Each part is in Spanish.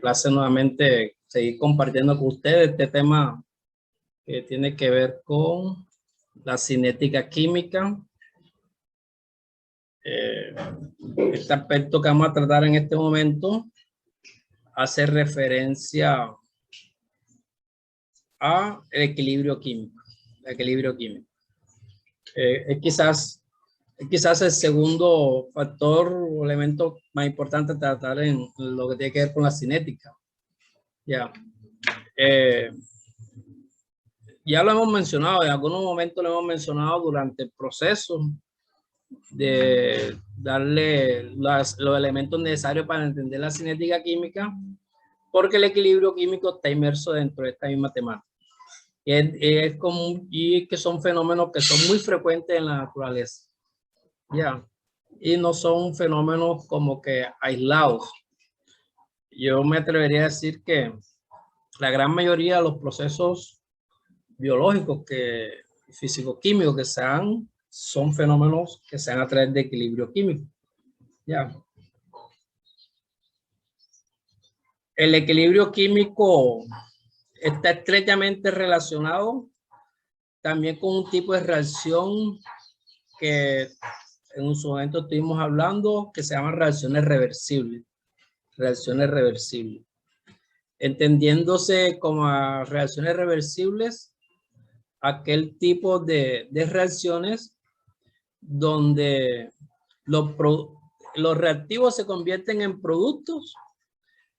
clase nuevamente seguir compartiendo con ustedes este tema que tiene que ver con la cinética química. Este aspecto que vamos a tratar en este momento hace referencia a el equilibrio químico. Es quizás el segundo factor o elemento más importante a tratar en lo que tiene que ver con la cinética. Ya lo hemos mencionado, en algunos momentos lo hemos mencionado durante el proceso de darle los elementos necesarios para entender la cinética química, porque el equilibrio químico está inmerso dentro de esta misma temática. Es común y que son fenómenos que son muy frecuentes en la naturaleza. Y no son fenómenos como que aislados. Yo me atrevería a decir que la gran mayoría de los procesos biológicos físico-químicos que se dan son fenómenos que se dan a través de equilibrio químico. El equilibrio químico está estrechamente relacionado también con un tipo de reacción que en su momento estuvimos hablando, que se llaman reacciones reversibles. Reacciones reversibles. Entendiéndose como reacciones reversibles aquel tipo de reacciones donde los reactivos se convierten en productos,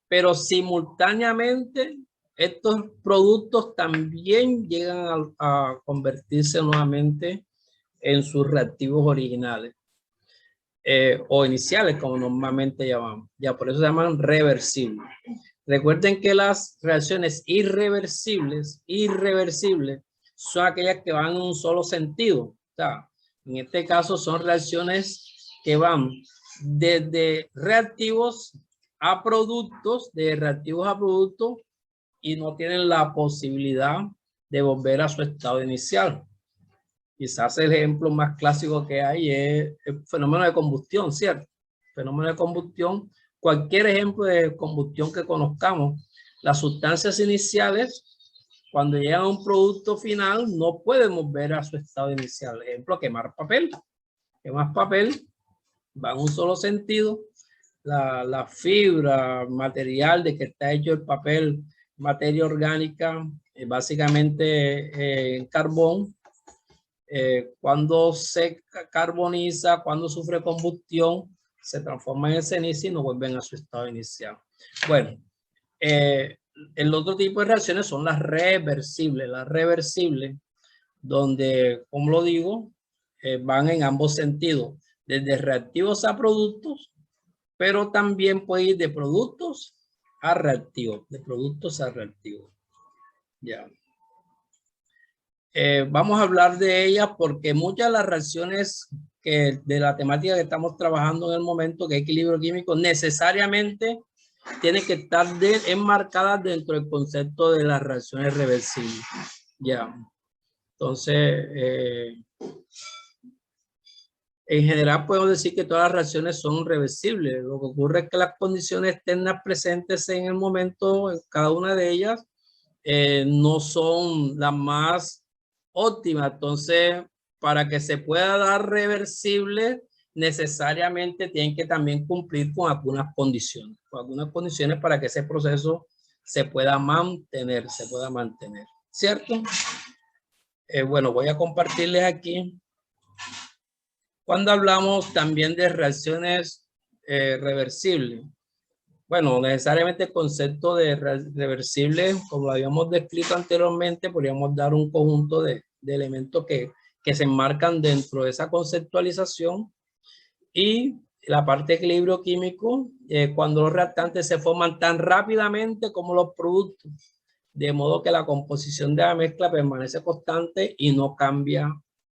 pero simultáneamente estos productos también llegan a convertirse nuevamente en sus reactivos originales o iniciales, como normalmente llamamos. Por eso se llaman reversibles. Recuerden que las reacciones irreversibles son aquellas que van en un solo sentido. En este caso son reacciones que van desde reactivos a productos, y no tienen la posibilidad de volver a su estado inicial. Quizás el ejemplo más clásico que hay es el fenómeno de combustión, ¿cierto? Fenómeno de combustión, cualquier ejemplo de combustión que conozcamos, las sustancias iniciales, cuando llegan a un producto final, no pueden volver a su estado inicial. Ejemplo, quemar papel. Quemar papel va en un solo sentido. La fibra material de que está hecho el papel, materia orgánica, básicamente carbón. Cuando se carboniza, cuando sufre combustión, se transforma en ceniza y no vuelven a su estado inicial. Bueno, el otro tipo de reacciones son las reversibles. Las reversibles, donde, como lo digo, van en ambos sentidos, desde reactivos a productos, pero también puede ir de productos a reactivos, vamos a hablar de ellas porque muchas de las reacciones de la temática que estamos trabajando en el momento, que es equilibrio químico, necesariamente tienen que estar enmarcadas dentro del concepto de las reacciones reversibles. Entonces, en general podemos decir que todas las reacciones son reversibles. Lo que ocurre es que las condiciones externas presentes en el momento, en cada una de ellas, no son las más óptimas. Entonces, para que se pueda dar reversible, necesariamente tienen que también cumplir con algunas condiciones. Para que ese proceso se pueda mantener, ¿cierto? Bueno, voy a compartirles aquí. Cuando hablamos también de reacciones reversibles, bueno, necesariamente el concepto de reversible, como lo habíamos descrito anteriormente, podríamos dar un conjunto de elementos que se enmarcan dentro de esa conceptualización. Y la parte de equilibrio químico, cuando los reactantes se forman tan rápidamente como los productos, de modo que la composición de la mezcla permanece constante y no cambia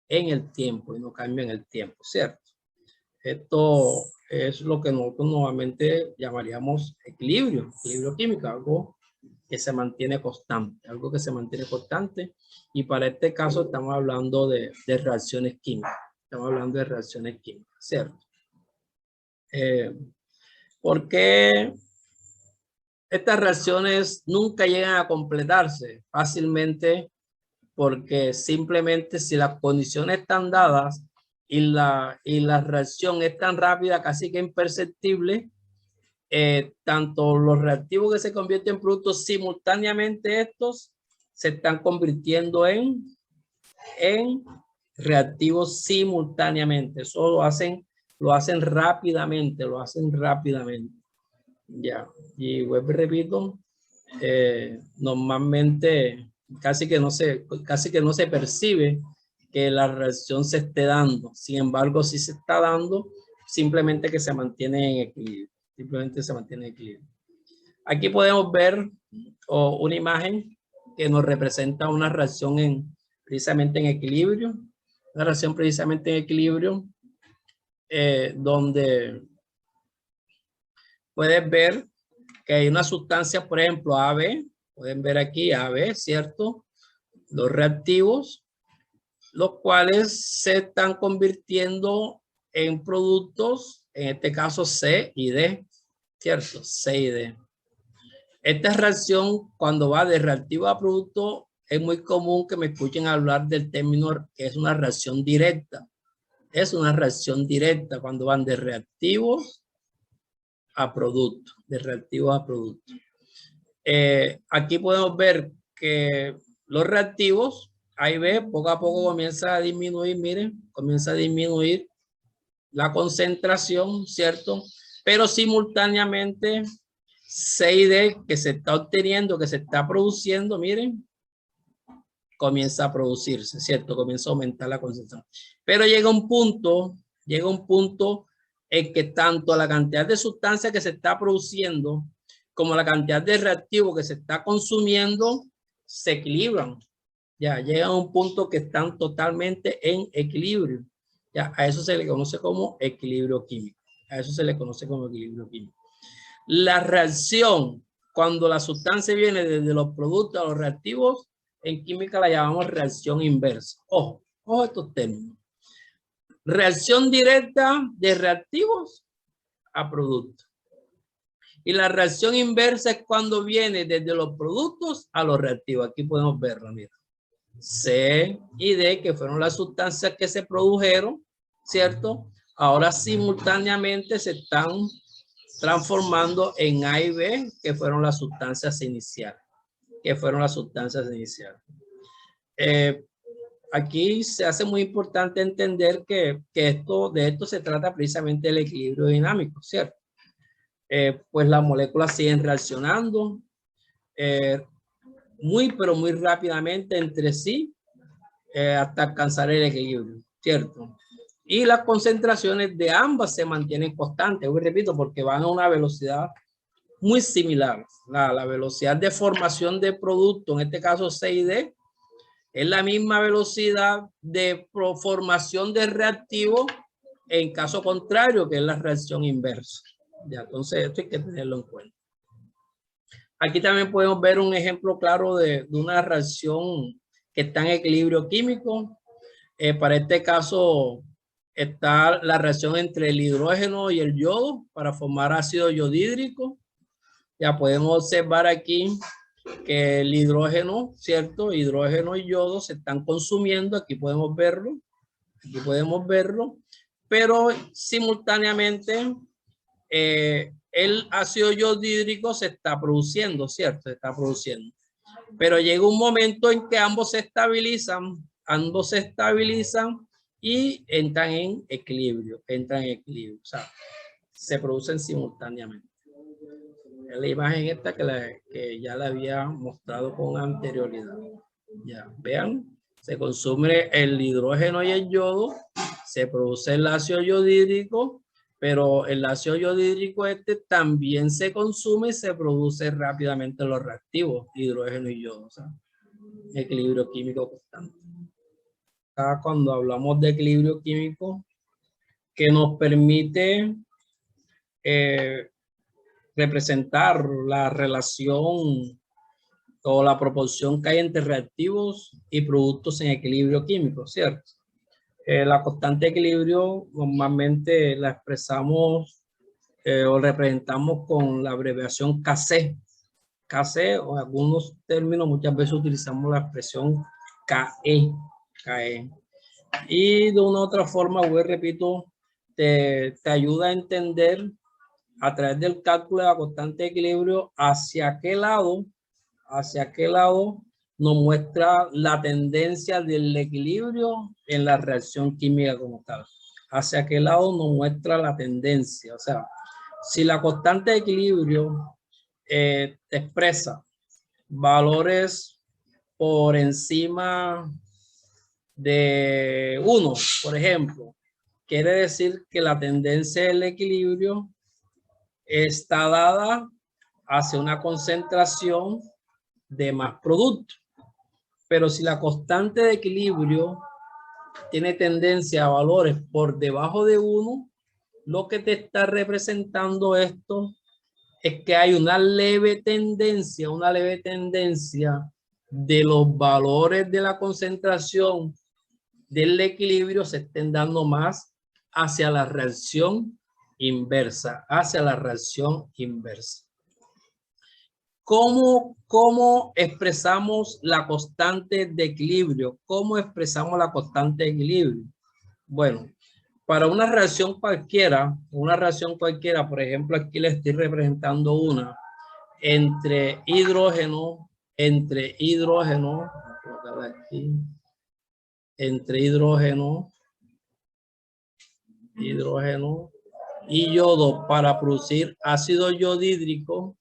en el tiempo, ¿cierto? Esto es lo que nosotros nuevamente llamaríamos equilibrio químico, algo que se mantiene constante, y para este caso estamos hablando de reacciones químicas, ¿cierto? ¿Por qué Estas reacciones nunca llegan a completarse fácilmente porque simplemente si las condiciones están dadas y la reacción es tan rápida, casi que imperceptible, tanto los reactivos que se convierten en productos simultáneamente, estos se están convirtiendo en reactivos simultáneamente. Eso lo hacen rápidamente, Ya, y vuelvo y repito, normalmente casi que no se percibe que la reacción se esté dando. Sin embargo, si se está dando, simplemente que se mantiene en equilibrio. Simplemente se mantiene en equilibrio. Aquí podemos ver una imagen que nos representa una reacción precisamente en equilibrio. Una reacción precisamente en equilibrio donde puedes ver que hay una sustancia, por ejemplo, AB. Pueden ver aquí AB, ¿cierto? Los reactivos, los cuales se están convirtiendo en productos, en este caso C y D, ¿cierto? C y D. Esta reacción, cuando va de reactivo a producto, es muy común que me escuchen hablar del término que es una reacción directa. Es una reacción directa cuando van de reactivos a producto, de reactivos a producto. Aquí podemos ver que los reactivos, ahí ve, poco a poco comienza a disminuir, miren, comienza a disminuir la concentración, ¿cierto? Pero simultáneamente C y D que se está obteniendo, que se está produciendo, miren, comienza a producirse, ¿cierto? Comienza a aumentar la concentración. Pero llega un punto en que tanto la cantidad de sustancia que se está produciendo como la cantidad de reactivo que se está consumiendo se equilibran. Ya llega a un punto que están totalmente en equilibrio. Ya a eso se le conoce como equilibrio químico. A eso se le conoce como equilibrio químico. La reacción, cuando la sustancia viene desde los productos a los reactivos, en química la llamamos reacción inversa. Ojo, ojo estos términos. Reacción directa de reactivos a productos. Y la reacción inversa es cuando viene desde los productos a los reactivos. Aquí podemos verlo, mira. C y D, que fueron las sustancias que se produjeron, ¿cierto? Ahora simultáneamente se están transformando en A y B, que fueron las sustancias iniciales. Aquí se hace muy importante entender que de esto se trata precisamente el equilibrio dinámico, ¿cierto? Pues las moléculas siguen reaccionando pero muy rápidamente entre sí hasta alcanzar el equilibrio, ¿cierto? Y las concentraciones de ambas se mantienen constantes, hoy repito, porque van a una velocidad muy similar. La velocidad de formación de producto, en este caso C y D, es la misma velocidad de formación de reactivo en caso contrario, que es la reacción inversa. Ya, entonces esto hay que tenerlo en cuenta. Aquí también podemos ver un ejemplo claro de una reacción que está en equilibrio químico. Para este caso está la reacción entre el hidrógeno y el yodo para formar ácido yodhídrico. Ya podemos observar aquí que el hidrógeno, ¿cierto? Hidrógeno y yodo se están consumiendo. Aquí podemos verlo. Pero simultáneamente el ácido yodhídrico se está produciendo, ¿cierto? Se está produciendo. Pero llega un momento en que ambos se estabilizan y entran en equilibrio, O sea, se producen simultáneamente. Es la imagen esta que ya la había mostrado con anterioridad. Ya, vean, se consume el hidrógeno y el yodo, se produce el ácido yodhídrico, pero el ácido yodhídrico también se consume y se produce rápidamente los reactivos, hidrógeno y yodo, o sea, equilibrio químico constante. Acá cuando hablamos de equilibrio químico, que nos permite representar la relación o la proporción que hay entre reactivos y productos en equilibrio químico, ¿cierto? La constante de equilibrio normalmente la expresamos o representamos con la abreviación Kc, KC, o en algunos términos muchas veces utilizamos la expresión KE. Y de una u otra forma, repito, te ayuda a entender a través del cálculo de la constante de equilibrio hacia qué lado nos muestra la tendencia del equilibrio en la reacción química como tal. Hacia qué lado nos muestra la tendencia. O sea, si la constante de equilibrio te expresa valores por encima de 1, por ejemplo, quiere decir que la tendencia del equilibrio está dada hacia una concentración de más producto. Pero si la constante de equilibrio tiene tendencia a valores por debajo de 1, lo que te está representando esto es que hay una leve tendencia de los valores de la concentración del equilibrio se estén dando más hacia la reacción inversa, ¿Cómo expresamos la constante de equilibrio? ¿Cómo expresamos la constante de equilibrio? Bueno, para una reacción cualquiera, por ejemplo, aquí le estoy representando una entre hidrógeno y yodo para producir ácido yodhídrico,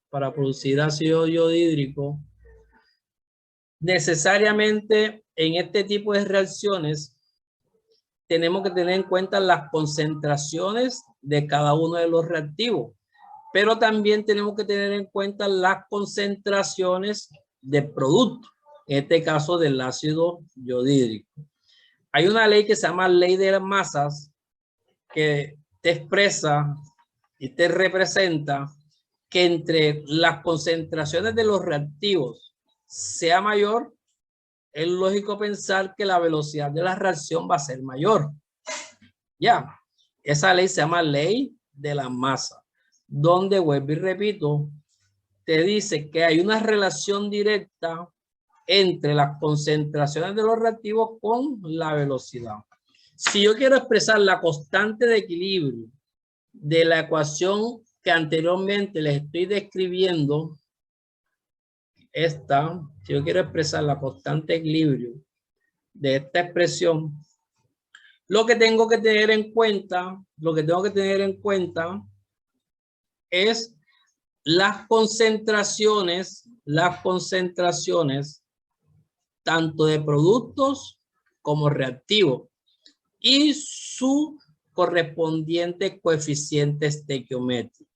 necesariamente en este tipo de reacciones tenemos que tener en cuenta las concentraciones de cada uno de los reactivos, pero también tenemos que tener en cuenta las concentraciones del producto, en este caso del ácido yodhídrico. Hay una ley que se llama ley de las masas que te expresa y te representa que entre las concentraciones de los reactivos sea mayor, es lógico pensar que la velocidad de la reacción va a ser mayor. Ya, esa ley se llama ley de la masa, donde, vuelvo y repito, te dice que hay una relación directa entre las concentraciones de los reactivos con la velocidad. Si yo quiero expresar la constante de equilibrio de la ecuación que anteriormente les estoy describiendo, si yo quiero expresar la constante de equilibrio de esta expresión, lo que tengo que tener en cuenta es las concentraciones tanto de productos como reactivos y su correspondiente coeficiente estequiométrico.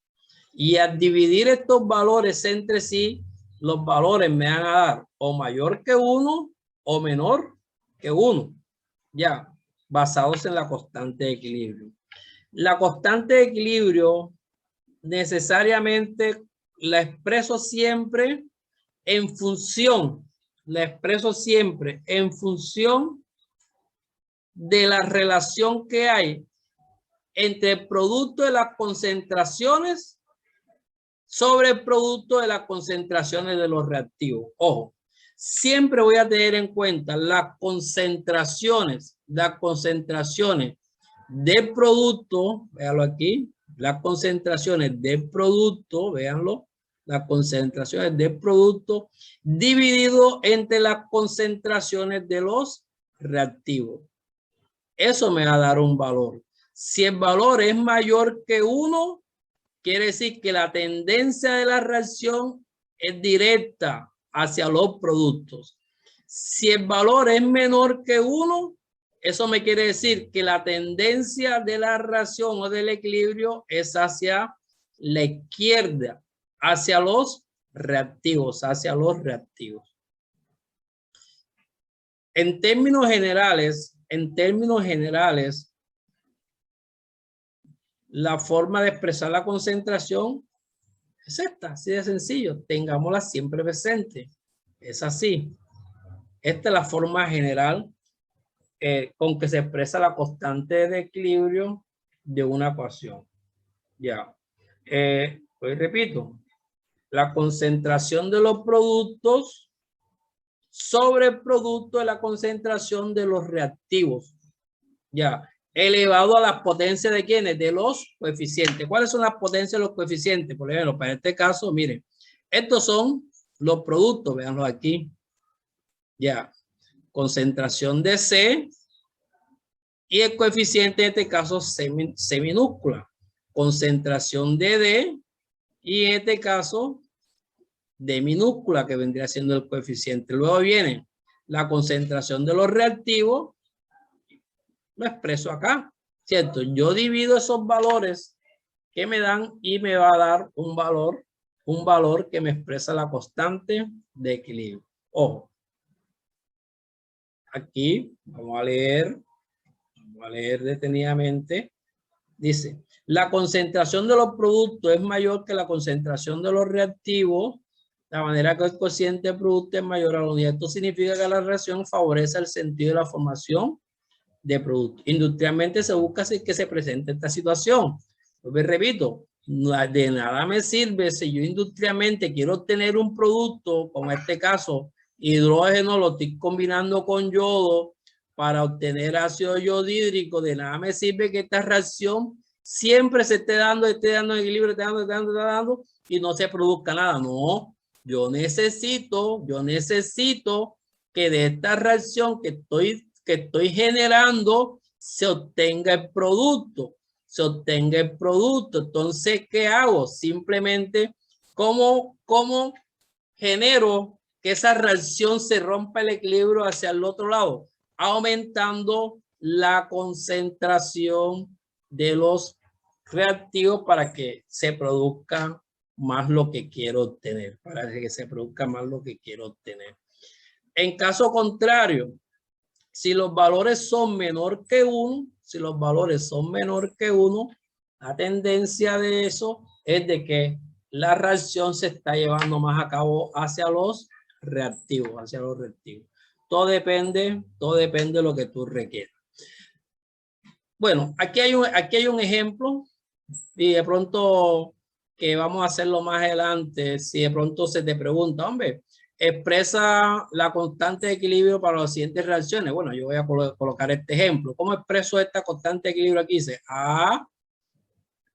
Y al dividir estos valores entre sí, los valores me van a dar o mayor que 1 o menor que 1, ya, basados en la constante de equilibrio. La constante de equilibrio necesariamente la expreso siempre en función, de la relación que hay entre el producto de las concentraciones sobre el producto de las concentraciones de los reactivos. Ojo, siempre voy a tener en cuenta las concentraciones del producto, véanlo aquí, las concentraciones del producto, véanlo, las concentraciones del producto dividido entre las concentraciones de los reactivos. Eso me va a dar un valor. Si el valor es mayor que 1, quiere decir que la tendencia de la reacción es directa hacia los productos. Si el valor es menor que 1, eso me quiere decir que la tendencia de la reacción o del equilibrio es hacia la izquierda, hacia los reactivos, En términos generales, la forma de expresar la concentración es esta, así de sencillo. Tengámosla siempre presente. Es así. Esta es la forma general con que se expresa la constante de equilibrio de una ecuación. Ya. Pues repito, la concentración de los productos sobre el producto de la concentración de los reactivos. Ya, elevado a las potencias de ¿quiénes? De los coeficientes. ¿Cuáles son las potencias de los coeficientes? Por ejemplo, para este caso, miren, estos son los productos, véanlo aquí. Ya, concentración de C y el coeficiente en este caso C minúscula. Concentración de D y en este caso D minúscula, que vendría siendo el coeficiente. Luego viene la concentración de los reactivos. Lo expreso acá, ¿cierto? Yo divido esos valores que me dan y me va a dar un valor que me expresa la constante de equilibrio. Ojo. Aquí vamos a leer detenidamente. Dice, la concentración de los productos es mayor que la concentración de los reactivos, de manera que el cociente de producto es mayor a la unidad. Esto significa que la reacción favorece el sentido de la formación de productos. Industrialmente se busca que se presente esta situación. Pues repito, de nada me sirve si yo industrialmente quiero obtener un producto, como en este caso, hidrógeno, lo estoy combinando con yodo para obtener ácido yodhídrico. De nada me sirve que esta reacción siempre se esté dando equilibrio, esté dando y no se produzca nada. No, yo necesito que de esta reacción que estoy generando se obtenga el producto. Entonces, ¿qué hago? Simplemente, ¿cómo genero que esa reacción se rompa el equilibrio hacia el otro lado? Aumentando la concentración de los reactivos para que se produzca más lo que quiero obtener. En caso contrario, si los valores son menor que 1, la tendencia de eso es de que la reacción se está llevando más a cabo hacia los reactivos, Todo depende de lo que tú requieras. Bueno, aquí hay un ejemplo y de pronto que vamos a hacerlo más adelante. Si de pronto se te pregunta, hombre, expresa la constante de equilibrio para las siguientes reacciones. Bueno, yo voy a colocar este ejemplo. ¿Cómo expreso esta constante de equilibrio? Aquí dice A,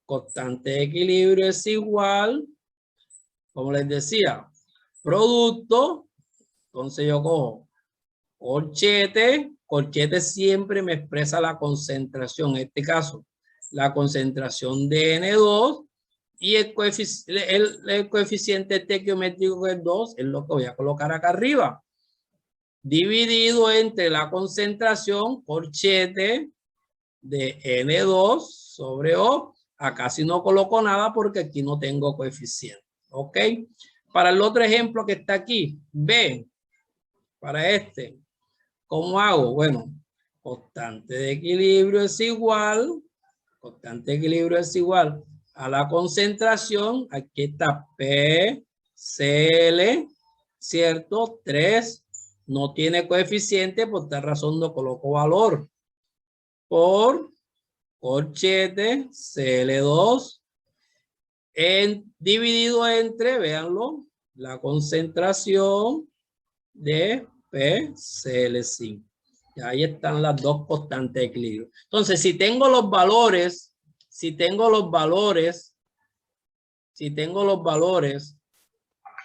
constante de equilibrio es igual, como les decía, producto. Entonces yo cojo corchete siempre me expresa la concentración, en este caso, la concentración de N2 y el coeficiente estequiométrico que es 2, es lo que voy a colocar acá arriba. Dividido entre la concentración corchete de N2 sobre O. Acá sí no coloco nada porque aquí no tengo coeficiente. ¿Ok? Para el otro ejemplo que está aquí, B, para este, ¿cómo hago? Bueno, constante de equilibrio es igual a la concentración. Aquí está PCl, ¿cierto? 3 no tiene coeficiente, por tal razón no coloco valor. Por corchete Cl2 dividido entre, véanlo, la concentración de PCl5. Y ahí están las dos constantes de equilibrio. Entonces, si tengo los valores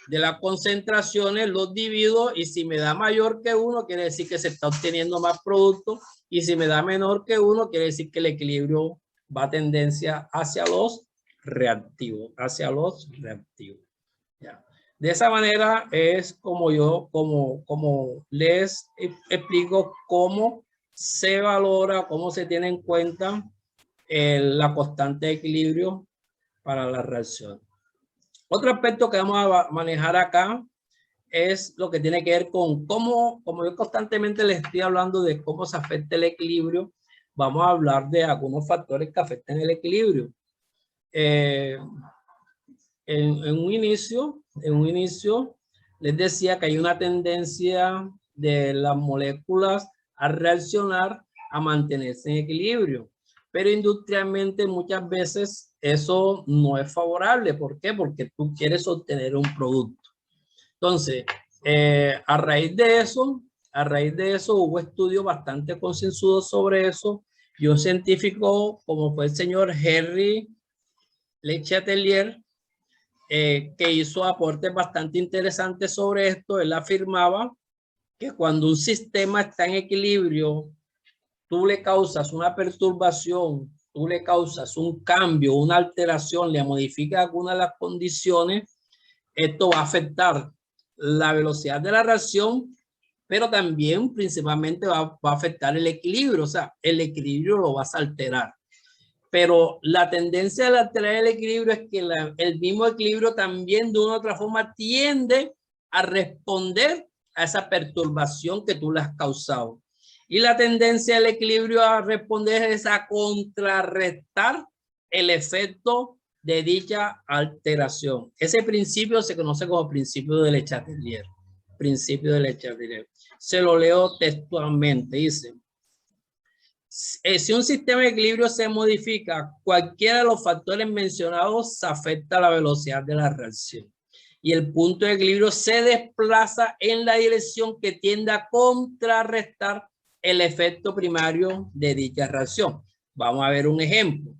de las concentraciones, los divido y si me da mayor que 1, quiere decir que se está obteniendo más producto y si me da menor que 1, quiere decir que el equilibrio va a tendencia hacia los reactivos, Ya. De esa manera es como les explico cómo se valora, cómo se tiene en cuenta la constante de equilibrio para la reacción. Otro aspecto que vamos a manejar acá es lo que tiene que ver con cómo, como yo constantemente les estoy hablando de cómo se afecta el equilibrio, vamos a hablar de algunos factores que afectan el equilibrio. En un inicio les decía que hay una tendencia de las moléculas a reaccionar, a mantenerse en equilibrio, pero industrialmente muchas veces eso no es favorable. ¿Por qué? Porque tú quieres obtener un producto. Entonces, a raíz de eso hubo estudios bastante concienzudos sobre eso, y un científico como fue el señor Henry Lechatelier, que hizo aportes bastante interesantes sobre esto. Él afirmaba que cuando un sistema está en equilibrio, tú le causas una perturbación, tú le causas un cambio, una alteración, le modifica alguna de las condiciones, esto va a afectar la velocidad de la reacción, pero también principalmente va a afectar el equilibrio, o sea, el equilibrio lo vas a alterar. Pero la tendencia de alterar el equilibrio es que el mismo equilibrio también de una u otra forma tiende a responder a esa perturbación que tú le has causado. Y la tendencia del equilibrio a responder es a contrarrestar el efecto de dicha alteración. Ese principio se conoce como principio de Le Chatelier. Principio de Le Chatelier. Se lo leo textualmente. Dice: si un sistema de equilibrio se modifica, cualquiera de los factores mencionados afecta la velocidad de la reacción. Y el punto de equilibrio se desplaza en la dirección que tiende a contrarrestar el efecto primario de dicha reacción. Vamos a ver un ejemplo.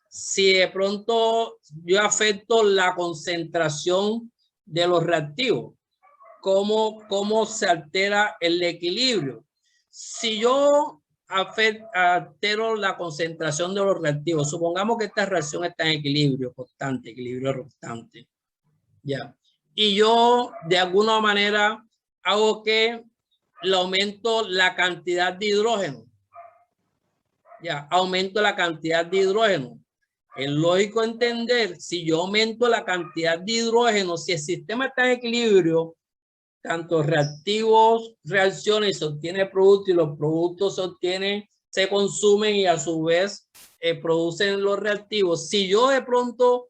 Si de pronto yo afecto la concentración de los reactivos, ¿cómo se altera el equilibrio? Si yo altero la concentración de los reactivos, supongamos que esta reacción está en equilibrio constante, ya, y yo de alguna manera hago que le aumento la cantidad de hidrógeno, ya, aumento la cantidad de hidrógeno. Es lógico entender, si yo aumento la cantidad de hidrógeno, si el sistema está en equilibrio, tanto reactivos, reacciones, se obtiene producto, y los productos se consumen y a su vez producen los reactivos. Si yo de pronto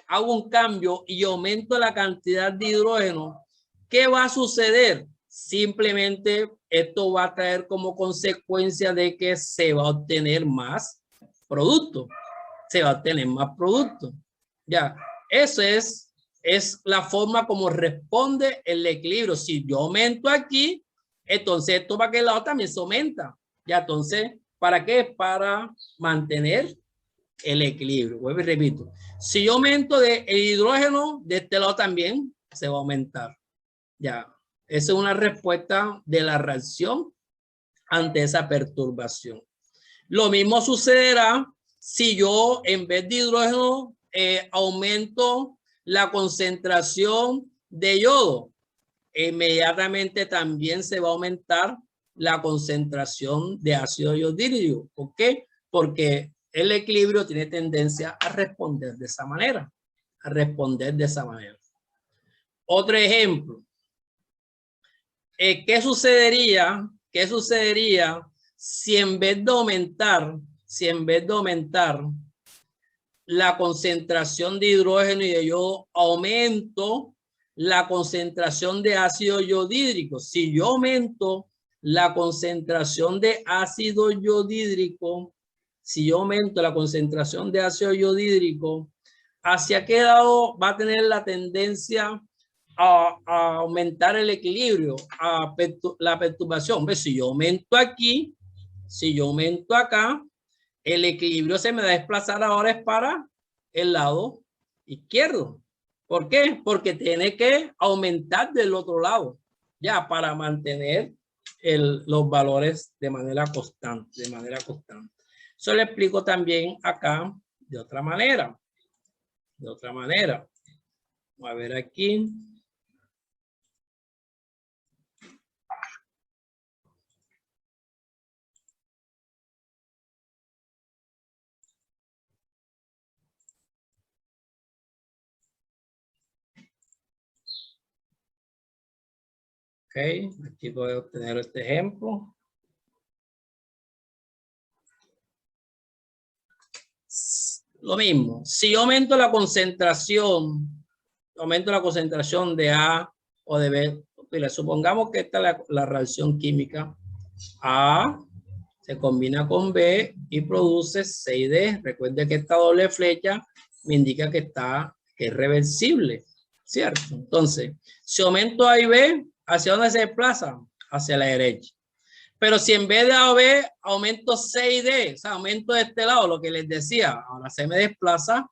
hago un cambio y aumento la cantidad de hidrógeno, ¿qué va a suceder? Simplemente esto va a traer como consecuencia de que se va a obtener más producto. Se va a obtener más producto. Ya, eso es la forma como responde el equilibrio. Si yo aumento aquí, entonces esto para aquel lado también se aumenta. Ya, entonces, ¿para qué? Para mantener el equilibrio. Vuelvo y repito. Si yo aumento el hidrógeno, de este lado también se va a aumentar. Ya, esa es una respuesta de la reacción ante esa perturbación. Lo mismo sucederá si yo en vez de hidrógeno aumento la concentración de yodo. Inmediatamente también se va a aumentar la concentración de ácido yodídrico. ¿Por qué? Porque el equilibrio tiene tendencia a responder de esa manera. Otro ejemplo. ¿Qué sucedería si en vez de aumentar la concentración de hidrógeno y de yodo, aumento la concentración de ácido yodídrico? Si yo aumento la concentración de ácido yodídrico, ¿hacia qué lado va a tener la tendencia a aumentar el equilibrio, la perturbación? ¿Ves? Si yo aumento aquí, si yo aumento acá, el equilibrio se me va a desplazar ahora es para el lado izquierdo. ¿Por qué? Porque tiene que aumentar del otro lado, ya, para mantener los valores de manera constante, Eso le explico también acá de otra manera. Vamos a ver aquí. Ok, aquí puedo obtener este ejemplo. Lo mismo, si yo aumento la concentración de A o de B, mira, supongamos que esta es la reacción química A, se combina con B y produce 6D. Recuerde que esta doble flecha me indica que es reversible, ¿cierto? Entonces, si aumento A y B, ¿hacia dónde se desplaza? Hacia la derecha. Pero si en vez de A o B aumento 6D, o sea, aumento de este lado, lo que les decía, ahora se me desplaza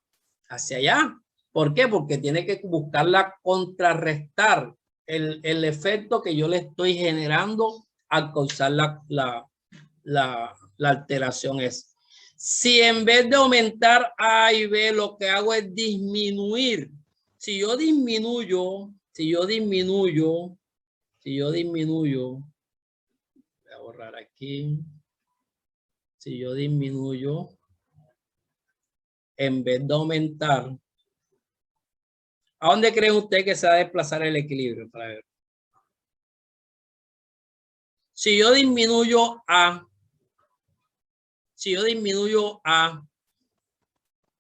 hacia allá. ¿Por qué? Porque tiene que buscar contrarrestar el efecto que yo le estoy generando al causar la alteración es. Si en vez de aumentar A y B, lo que hago es disminuir. Si yo disminuyo, voy a borrar aquí. Si yo disminuyo, en vez de aumentar, ¿a dónde creen ustedes que se va a desplazar el equilibrio? Para ver. Si yo disminuyo A,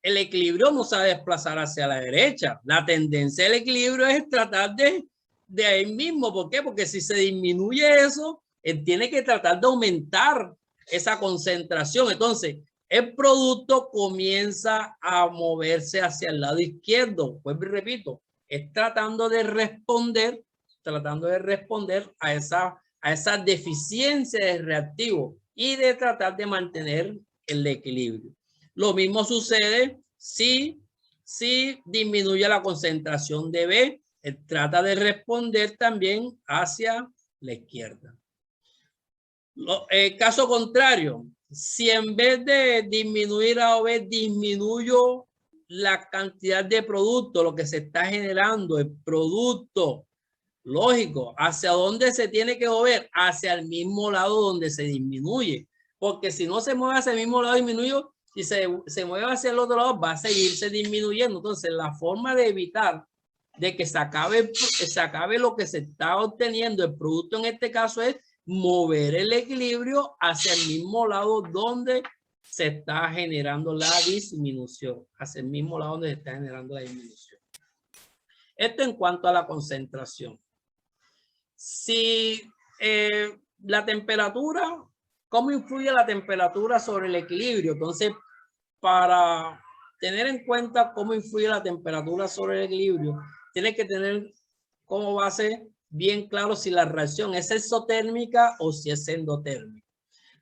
el equilibrio no se va a desplazar hacia la derecha. La tendencia del equilibrio es tratar de ahí mismo. ¿Por qué? Porque si se disminuye eso, él tiene que tratar de aumentar esa concentración. Entonces, el producto comienza a moverse hacia el lado izquierdo. Pues repito, es tratando de responder a esa deficiencia de reactivo y de tratar de mantener el equilibrio. Lo mismo sucede si disminuye la concentración de B. Trata de responder también hacia la izquierda. Caso contrario, si en vez de disminuir A o B, disminuyo la cantidad de producto, lo que se está generando, el producto, lógico, ¿hacia dónde se tiene que mover? Hacia el mismo lado donde se disminuye. Porque si no se mueve hacia el mismo lado disminuyo, si se mueve hacia el otro lado, va a seguirse disminuyendo. Entonces, la forma de evitar de que se acabe lo que se está obteniendo, el producto en este caso, es mover el equilibrio hacia el mismo lado donde se está generando la disminución. Hacia el mismo lado donde se está generando la disminución. Esto en cuanto a la concentración. Si la temperatura, ¿cómo influye la temperatura sobre el equilibrio? Entonces, para tener en cuenta cómo influye la temperatura sobre el equilibrio, tiene que tener como base bien claro si la reacción es exotérmica o si es endotérmica.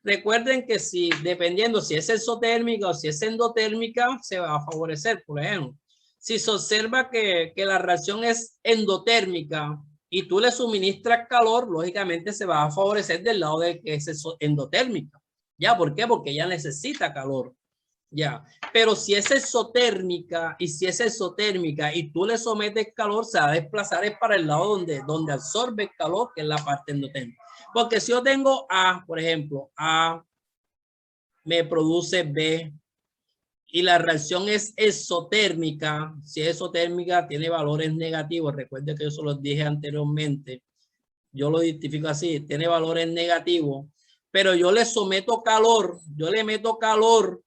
Recuerden que dependiendo si es exotérmica o si es endotérmica, se va a favorecer. Por ejemplo, si se observa que la reacción es endotérmica y tú le suministras calor, lógicamente se va a favorecer del lado de que es endotérmica. ¿Ya? ¿Por qué? Porque ella necesita calor. Ya, pero si es exotérmica y tú le sometes calor, se va a desplazar es para el lado donde absorbe el calor, que es la parte endotérmica. Porque si yo tengo A, por ejemplo, A me produce B y la reacción es exotérmica, si es exotérmica tiene valores negativos, recuerde que yo se los dije anteriormente, yo lo identifico así, tiene valores negativos, pero yo le someto calor, yo le meto calor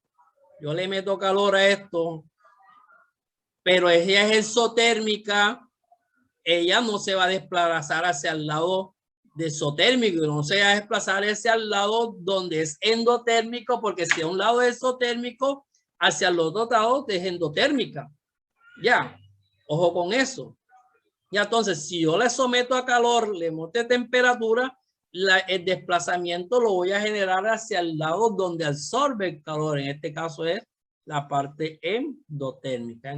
a esto, pero ella es exotérmica, ella no se va a desplazar hacia el lado de exotérmico, no se va a desplazar hacia el lado donde es endotérmico, porque si a un lado es exotérmico, hacia el otro lado es endotérmica. Ya, ojo con eso. Ya, entonces, si yo le someto a calor, le monte temperatura, el desplazamiento lo voy a generar hacia el lado donde absorbe el calor. En este caso es la parte endotérmica.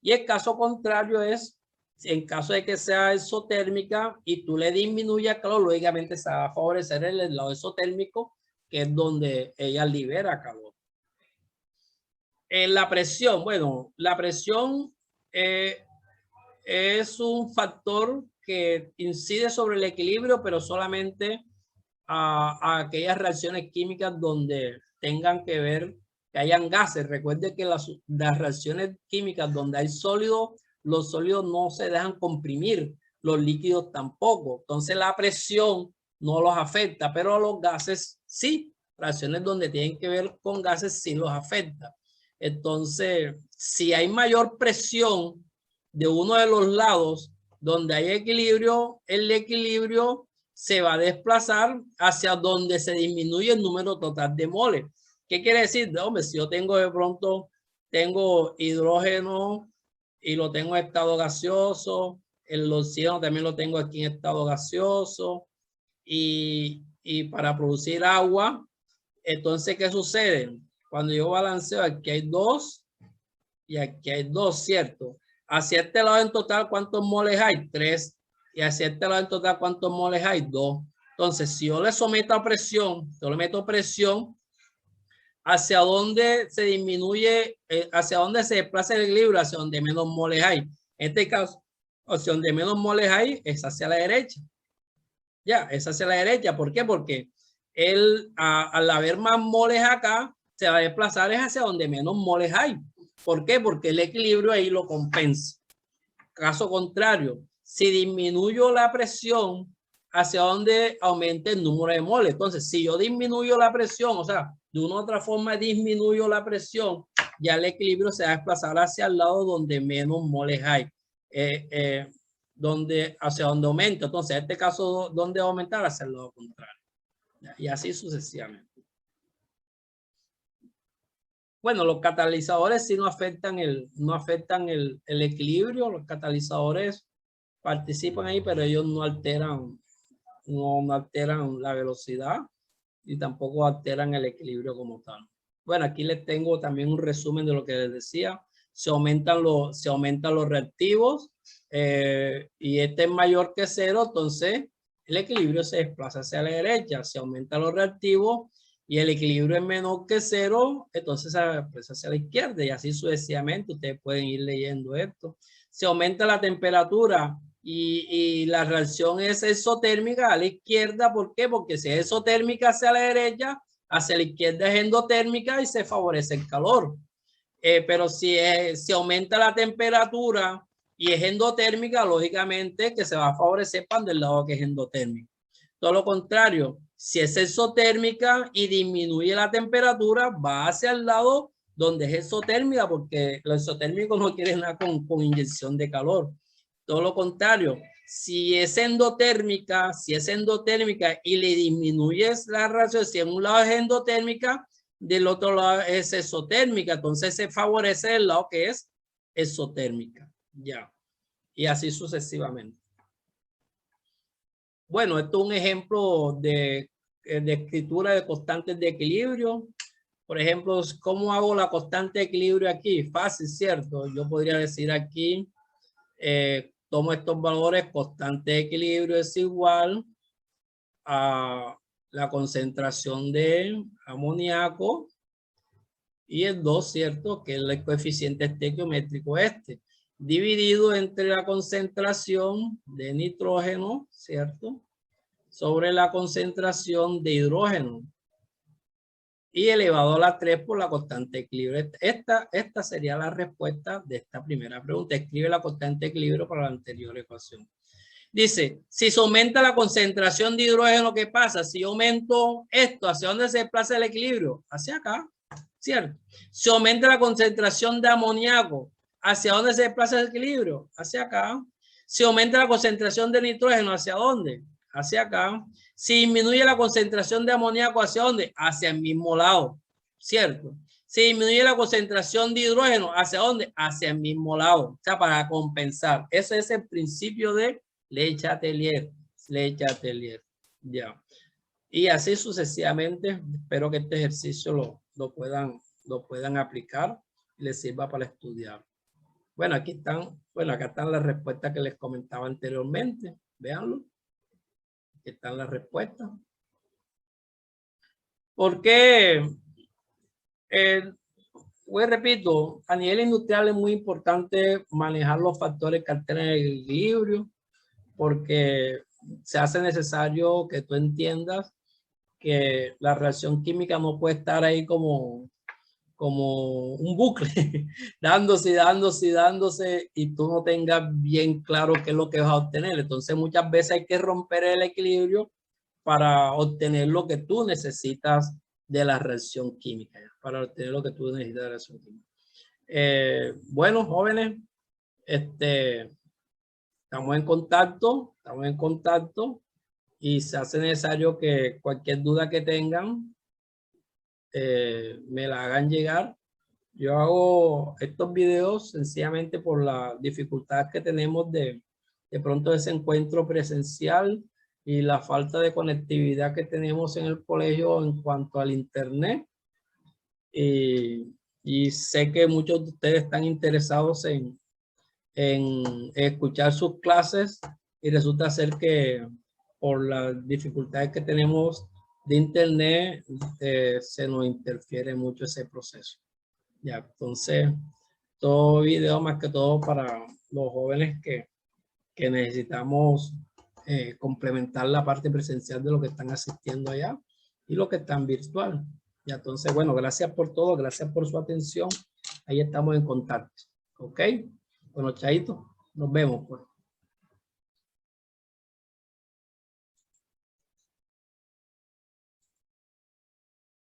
Y el caso contrario es, en caso de que sea exotérmica y tú le disminuyas calor, lógicamente se va a favorecer el lado exotérmico, que es donde ella libera calor. La presión, bueno, la presión es un factor que incide sobre el equilibrio, pero solamente a aquellas reacciones químicas donde tengan que ver, que hayan gases. Recuerde que las reacciones químicas donde hay sólidos, los sólidos no se dejan comprimir, los líquidos tampoco. Entonces la presión no los afecta, pero a los gases sí. Reacciones donde tienen que ver con gases sí los afecta. Entonces, si hay mayor presión de uno de los lados donde hay equilibrio, el equilibrio se va a desplazar hacia donde se disminuye el número total de moles. ¿Qué quiere decir? Hombre, si yo tengo de pronto, tengo hidrógeno y lo tengo en estado gaseoso, el oxígeno también lo tengo aquí en estado gaseoso, y para producir agua, entonces, ¿qué sucede? Cuando yo balanceo, aquí hay 2 y aquí hay 2, ¿cierto? Hacia este lado en total, ¿cuántos moles hay? 3. Y hacia este lado en total, ¿cuántos moles hay? 2. Entonces, si yo le someto a presión, yo le meto presión, ¿hacia dónde se disminuye, hacia dónde se desplaza el equilibrio? Hacia donde menos moles hay. En este caso, hacia donde menos moles hay es hacia la derecha. Ya, es hacia la derecha. ¿Por qué? Porque él, al haber más moles acá, se va a desplazar es hacia donde menos moles hay. ¿Por qué? Porque el equilibrio ahí lo compensa. Caso contrario, si disminuyo la presión, hacia donde aumenta el número de moles. Entonces, si yo disminuyo la presión, o sea, de una u otra forma disminuyo la presión, ya el equilibrio se va a desplazar hacia el lado donde menos moles hay. Hacia donde aumenta. Entonces, en este caso, ¿dónde va a aumentar? Hacia el lado contrario. Y así sucesivamente. Bueno, los catalizadores sí no afectan el equilibrio. Los catalizadores participan ahí, pero ellos no alteran la velocidad y tampoco alteran el equilibrio como tal. Bueno, aquí les tengo también un resumen de lo que les decía. Se aumentan los reactivos y este es mayor que 0, entonces el equilibrio se desplaza hacia la derecha. Se aumentan los reactivos y el equilibrio es menor que 0, entonces se desplaza hacia la izquierda y así sucesivamente. Ustedes pueden ir leyendo esto. Se aumenta la temperatura y la reacción es exotérmica a la izquierda. ¿Por qué? Porque si es exotérmica hacia la derecha, hacia la izquierda es endotérmica y se favorece el calor. Pero si aumenta la temperatura y es endotérmica, lógicamente que se va a favorecer para el lado que es endotérmico. Todo lo contrario, si es exotérmica y disminuye la temperatura, va hacia el lado donde es exotérmica, porque lo exotérmico no quiere nada con inyección de calor. Todo lo contrario, si es endotérmica y le disminuyes la reacción, si en un lado es endotérmica, del otro lado es exotérmica, entonces se favorece el lado que es exotérmica. Ya. Y así sucesivamente. Bueno, esto es un ejemplo de escritura de constantes de equilibrio. Por ejemplo, ¿cómo hago la constante de equilibrio aquí? Fácil, ¿cierto? Yo podría decir aquí, tomo estos valores, constante de equilibrio es igual a la concentración de amoníaco y el 2, ¿cierto? Que es el coeficiente estequiométrico dividido entre la concentración de nitrógeno, ¿cierto? Sobre la concentración de hidrógeno y elevado a la 3 por la constante de equilibrio. Esta sería la respuesta de esta primera pregunta. Escribe la constante de equilibrio para la anterior ecuación. Dice, si se aumenta la concentración de hidrógeno, ¿qué pasa? Si yo aumento esto, ¿hacia dónde se desplaza el equilibrio? Hacia acá, ¿cierto? Si aumenta la concentración de amoníaco, ¿hacia dónde se desplaza el equilibrio? Hacia acá. Si aumenta la concentración de nitrógeno, ¿hacia dónde? Hacia acá. Si disminuye la concentración de amoníaco, ¿hacia dónde? Hacia el mismo lado, ¿cierto? Si disminuye la concentración de hidrógeno, ¿hacia dónde? Hacia el mismo lado, o sea, para compensar. Ese es el principio de Lechatelier, ya. Y así sucesivamente. Espero que este ejercicio lo puedan aplicar y les sirva para estudiar. Bueno, aquí están, acá están las respuestas que les comentaba anteriormente. Véanlo. Aquí están las respuestas. Porque, repito, a nivel industrial es muy importante manejar los factores que alteran el equilibrio, porque se hace necesario que tú entiendas que la reacción química no puede estar ahí como un bucle, dándose y tú no tengas bien claro qué es lo que vas a obtener. Entonces muchas veces hay que romper el equilibrio para obtener lo que tú necesitas de la reacción química, para obtener lo que tú necesitas de la reacción química. Bueno, jóvenes, estamos en contacto. y se hace necesario que cualquier duda que tengan me la hagan llegar. Yo hago estos videos sencillamente por la dificultad que tenemos de pronto ese encuentro presencial y la falta de conectividad que tenemos en el colegio en cuanto al internet. Y sé que muchos de ustedes están interesados en escuchar sus clases y resulta ser que por las dificultades que tenemos de internet se nos interfiere mucho ese proceso. Ya, entonces, todo video más que todo para los jóvenes que necesitamos complementar la parte presencial de lo que están asistiendo allá y lo que están virtual. Ya, entonces, bueno, gracias por todo, gracias por su atención. Ahí estamos en contacto. ¿Ok? Bueno, chaito, nos vemos pues.